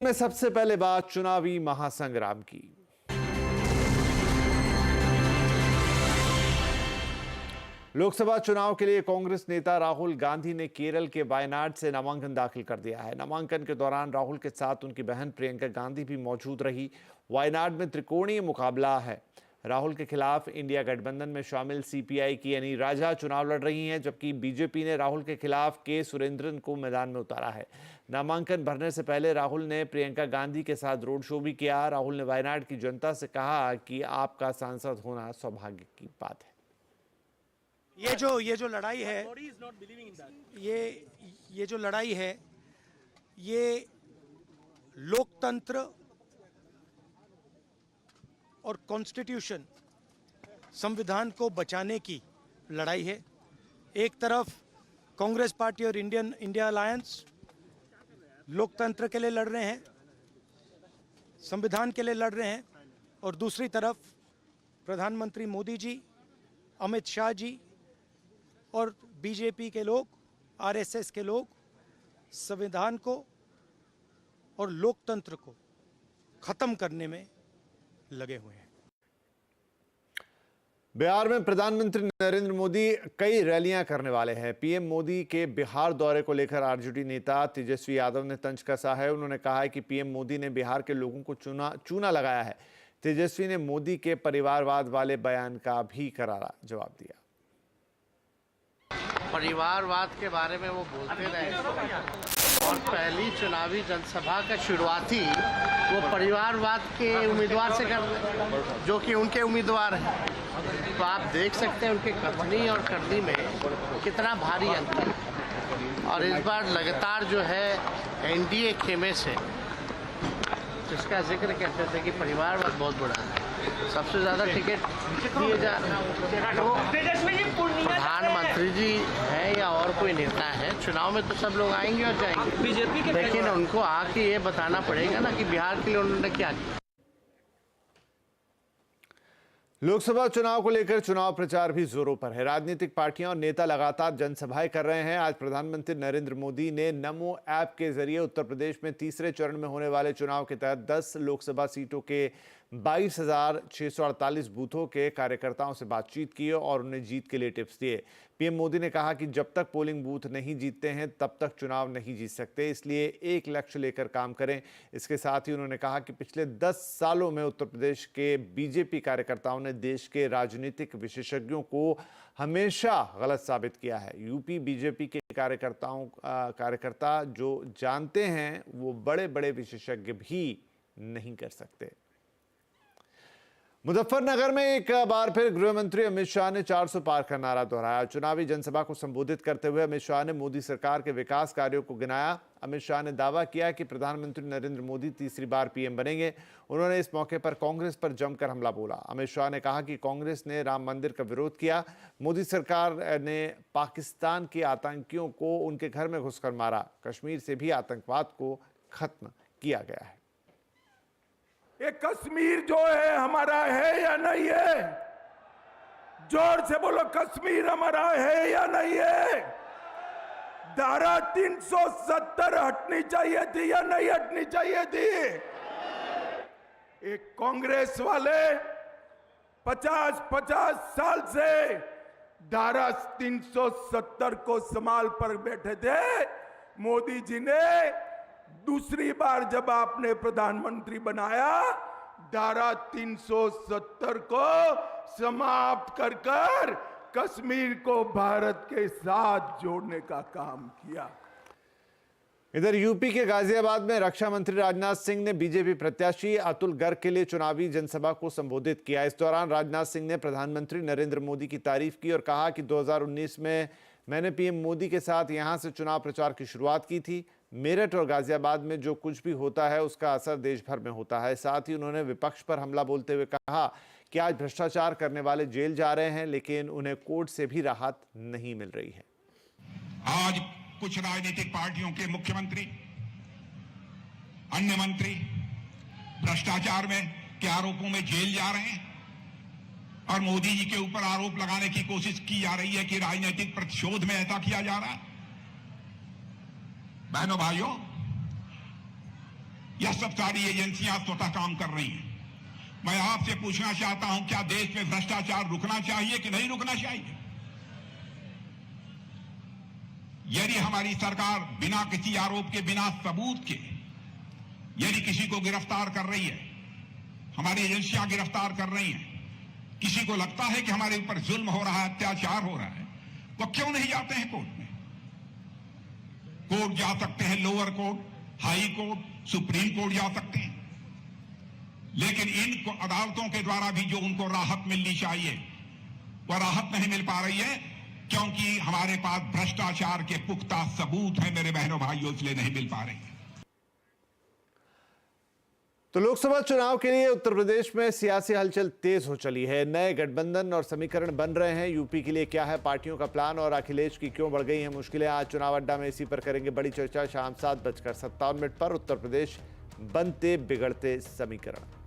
में सबसे पहले बात चुनावी महासंग्राम की। लोकसभा चुनाव के लिए कांग्रेस नेता राहुल गांधी ने केरल के वायनाड से नामांकन दाखिल कर दिया है। नामांकन के दौरान राहुल के साथ उनकी बहन प्रियंका गांधी भी मौजूद रही। वायनाड में त्रिकोणीय मुकाबला है। राहुल के खिलाफ इंडिया गठबंधन में शामिल सीपीआई की यानी राजा चुनाव लड़ रही हैं, जबकि बीजेपी ने राहुल के खिलाफ के सुरेंद्रन को मैदान में उतारा है। नामांकन भरने से पहले राहुल ने प्रियंका गांधी के साथ रोड शो भी किया। राहुल ने वायनाड की जनता से कहा कि आपका सांसद होना सौभाग्य की बात है। ये जो लड़ाई है, ये जो लड़ाई है, ये लोकतंत्र और कॉन्स्टिट्यूशन, संविधान को बचाने की लड़ाई है। एक तरफ कांग्रेस पार्टी और इंडिया अलायंस लोकतंत्र के लिए लड़ रहे हैं, संविधान के लिए लड़ रहे हैं, और दूसरी तरफ प्रधानमंत्री मोदी जी, अमित शाह जी और बीजेपी के लोग, आरएसएस के लोग संविधान को और लोकतंत्र को खत्म करने में लगे हुए हैं। बिहार में प्रधानमंत्री नरेंद्र मोदी कई रैलियां करने वाले हैं। पीएम मोदी के बिहार दौरे को लेकर आरजेडी नेता तेजस्वी यादव ने तंज कसा है। उन्होंने कहा है कि पीएम मोदी ने बिहार के लोगों को चूना लगाया है। तेजस्वी ने मोदी के परिवारवाद वाले बयान का भी करारा जवाब दिया। परिवारवाद के बारे में वो बोलते रहे और पहली चुनावी जनसभा का शुरुआती वो परिवारवाद के उम्मीदवार से कर रहे, जो कि उनके उम्मीदवार हैं। तो आप देख सकते हैं उनके कथनी और करनी में कितना भारी अंतर है। और इस बार लगातार जो है एनडीए खेमे से जिसका जिक्र कहते थे कि परिवारवाद बहुत बड़ा है, सबसे ज़्यादा टिकट दिए जा रहे हैं। तो प्रधानमंत्री जी हैं या और कोई नेता है, चुनाव में तो सब लोग आएंगे और जाएंगे बीजेपी के, लेकिन उनको आके ये बताना पड़ेगा ना कि बिहार के लिए उन्होंने क्या किया। लोकसभा चुनाव को लेकर चुनाव प्रचार भी जोरों पर है। राजनीतिक पार्टियां और नेता लगातार जनसभाएं कर रहे हैं। आज प्रधानमंत्री नरेंद्र मोदी ने नमो ऐप के जरिए उत्तर प्रदेश में तीसरे चरण में होने वाले चुनाव के तहत 10 लोकसभा सीटों के 22,648 बूथों के कार्यकर्ताओं से बातचीत की और उन्हें जीत के लिए टिप्स दिए। पीएम मोदी ने कहा कि जब तक पोलिंग बूथ नहीं जीतते हैं तब तक चुनाव नहीं जीत सकते, इसलिए एक लक्ष्य लेकर काम करें। इसके साथ ही उन्होंने कहा कि पिछले 10 सालों में उत्तर प्रदेश के बीजेपी कार्यकर्ताओं ने देश के राजनीतिक विशेषज्ञों को हमेशा गलत साबित किया है। यूपी बीजेपी के कार्यकर्ता जो जानते हैं वो बड़े बड़े विशेषज्ञ भी नहीं कर सकते। मुजफ्फरनगर में एक बार फिर गृह मंत्री अमित शाह ने 400 पार का नारा दोहराया। चुनावी जनसभा को संबोधित करते हुए अमित शाह ने मोदी सरकार के विकास कार्यों को गिनाया। अमित शाह ने दावा किया कि प्रधानमंत्री नरेंद्र मोदी तीसरी बार पीएम बनेंगे। उन्होंने इस मौके पर कांग्रेस पर जमकर हमला बोला। अमित शाह ने कहा कि कांग्रेस ने राम मंदिर का विरोध किया। मोदी सरकार ने पाकिस्तान के आतंकियों को उनके घर में घुसकर मारा। कश्मीर से भी आतंकवाद को खत्म किया गया है। ये कश्मीर जो है हमारा है या नहीं है? जोर से बोलो, कश्मीर हमारा है या नहीं है? धारा 370 हटनी चाहिए थी या नहीं हटनी चाहिए थी? एक कांग्रेस वाले 50-50 साल से धारा 370 को संभाल पर बैठे थे। मोदी जी ने दूसरी बार जब आपने प्रधानमंत्री बनाया, धारा 370 को समाप्त कर कश्मीर को भारत के साथ जोड़ने का काम किया। इधर यूपी के गाजियाबाद में रक्षा मंत्री राजनाथ सिंह ने बीजेपी प्रत्याशी अतुल गर्ग के लिए चुनावी जनसभा को संबोधित किया। इस दौरान राजनाथ सिंह ने प्रधानमंत्री नरेंद्र मोदी की तारीफ की और कहा कि 2019 में मैंने पीएम मोदी के साथ यहां से चुनाव प्रचार की शुरुआत की थी। मेरठ और गाजियाबाद में जो कुछ भी होता है उसका असर देश भर में होता है। साथ ही उन्होंने विपक्ष पर हमला बोलते हुए कहा कि आज भ्रष्टाचार करने वाले जेल जा रहे हैं, लेकिन उन्हें कोर्ट से भी राहत नहीं मिल रही है। आज कुछ राजनीतिक पार्टियों के मुख्यमंत्री, अन्य मंत्री भ्रष्टाचार में के आरोपों में जेल जा रहे हैं और मोदी जी के ऊपर आरोप लगाने की कोशिश की जा रही है कि राजनीतिक प्रतिशोध में ऐसा किया जा रहा है। बहनों भाइयों, यह सब सारी एजेंसियां स्वतः काम कर रही हैं। मैं आपसे पूछना चाहता हूं, क्या देश में भ्रष्टाचार रुकना चाहिए कि नहीं रुकना चाहिए? यदि हमारी सरकार बिना किसी आरोप के, बिना सबूत के यदि किसी को गिरफ्तार कर रही है, हमारी एजेंसियां गिरफ्तार कर रही हैं, किसी को लगता है कि हमारे ऊपर जुल्म हो रहा है, अत्याचार हो रहा है, तो क्यों नहीं जाते हैं कोर्ट में? कोर्ट जा सकते हैं, lower court, high court, supreme court जा सकते हैं, लेकिन इन अदालतों के द्वारा भी जो उनको राहत मिलनी चाहिए वह राहत नहीं मिल पा रही है, क्योंकि हमारे पास भ्रष्टाचार के पुख्ता सबूत हैं मेरे बहनों भाइयों, इसलिए नहीं मिल पा रही है। तो लोकसभा चुनाव के लिए उत्तर प्रदेश में सियासी हलचल तेज हो चली है। नए गठबंधन और समीकरण बन रहे हैं। यूपी के लिए क्या है पार्टियों का प्लान और अखिलेश की क्यों बढ़ गई है मुश्किलें? आज चुनाव अड्डा में इसी पर करेंगे बड़ी चर्चा। शाम 7:57 पर उत्तर प्रदेश बनते बिगड़ते समीकरण।